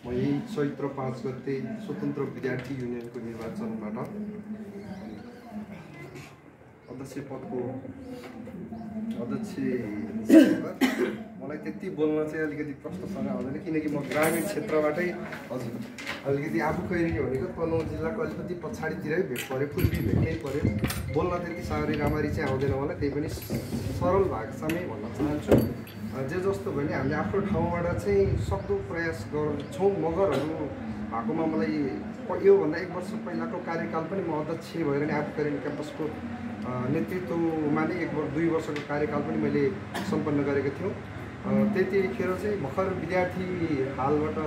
म यही चैत्र 5 गते स्वतन्त्र विद्यार्थी युनियनको निर्वाचनबाट अध्यक्ष पदको अध्यक्ष। मलाई त्यति बोल्न चाहिँ अलिकति प्रश्नसँग आउँदैन, किनकि म ग्रामीण क्षेत्रबाटै हजुर अलिकति आफू खैरिनी भनेको तनहुँ जिल्लाको अलिकति पछाडितिरै भेट पऱ्यो, पूर्वी भेट्नै पऱ्यो। बोल्न त्यति साह्रै राम्ररी चाहिँ आउँदैन मलाई, त्यही पनि सरल भाषामै भन्न चाहन्छु। जे जस्तो भने हामीले आफ्नो ठाउँबाट चाहिँ सक्दो प्रयास गर्छौँ। मगरहरू भएकोमा मलाई योभन्दा 1 वर्ष पहिलाको कार्यकाल पनि म अध्यक्ष भएर नै आफू खैरिनी क्याम्पसको नेतृत्वमा नै 1-2 वर्षको कार्यकाल पनि मैले सम्पन्न गरेको थियौँ। त्यतिखेर चाहिँ भर्खर विद्यार्थी हालबाट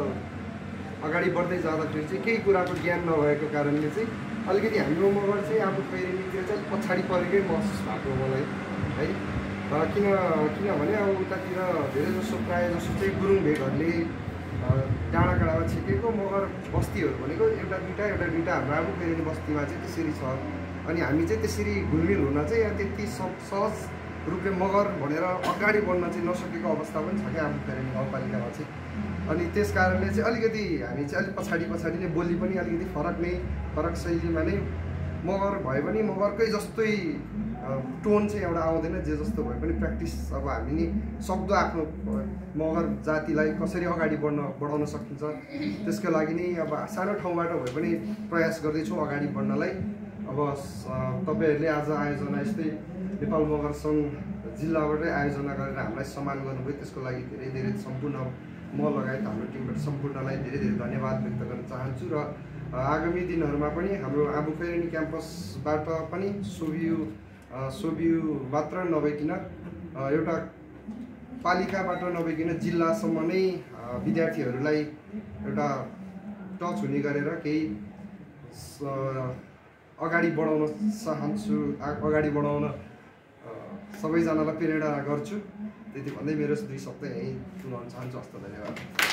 अगाडि बढ्दै जाँदाखेरि चाहिँ केही कुराको ज्ञान नभएको कारणले चाहिँ अलिकति हाम्रो मगर चाहिँ आफू खैरिनीतिर चाहिँ पछाडि परेकै महसुस भएको मलाई है। किनभने अब उतातिर धेरै जसो प्रायः जसो चाहिँ गुरुङ भेगहरूले डाँडा काँडामा छिटेको मगर बस्तीहरू भनेको एउटा दुईवटा हाम्रो आफू खैरिनी बस्तीमा चाहिँ त्यसरी छ। अनि हामी चाहिँ त्यसरी घुलमिल हुन चाहिँ त्यति सहज रूपले मगर भनेर अगाडि बढ्न चाहिँ नसकेको अवस्था पनि छ क्या आफू खैरिनी गाउँपालिकामा चाहिँ। अनि त्यस कारणले चाहिँ अलिकति हामी चाहिँ अलिक पछाडि नै बोली पनि अलिकति फरक शैलीमा नै मगर भए पनि मगरकै जस्तै टोन चाहिँ एउटा आउँदैन। जे जस्तो भए पनि प्र्याक्टिस अब हामी नि सक्दो आफ्नो मगर जातिलाई कसरी अगाडि बढाउन सकिन्छ त्यसको लागि नै अब सानो ठाउँबाट भए पनि प्रयास गर्दैछौँ अगाडि बढ्नलाई। अब तपाईँहरूले आज आयोजना यस्तै नेपाल मगर सङ्घ जिल्लाबाटै आयोजना गरेर हामीलाई सम्मान गर्नुभयो, त्यसको लागि धेरै सम्पूर्ण म लगायत हाम्रो टिमबाट सम्पूर्णलाई धेरै धन्यवाद व्यक्त गर्न चाहन्छु। र आगामी दिनहरूमा पनि हाम्रो आफू खैरिनी क्याम्पसबाट पनि सोभियु मात्र नभइकन एउटा पालिकाबाट नभइकन जिल्लासम्म नै विद्यार्थीहरूलाई एउटा टच हुने गरेर केही अगाडि बढाउन चाहन्छु, अगाडि बढाउन सबैजनालाई प्रेरणा गर्छु। त्यति भन्दै मेरो 2 शब्द यहीँ टुङ्गाउन चाहन्छु। हस्त धन्यवाद।